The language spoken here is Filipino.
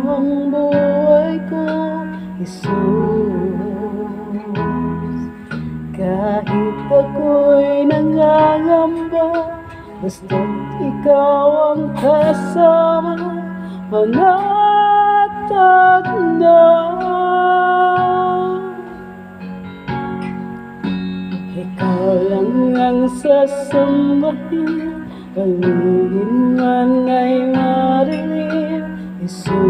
ang buhay ko, Jesus. Kahit ako'y nangangamba, basta't ikaw ang kasama, panatag na. Ikaw lang ang sasambahin, paligid man ay marilim, Jesus.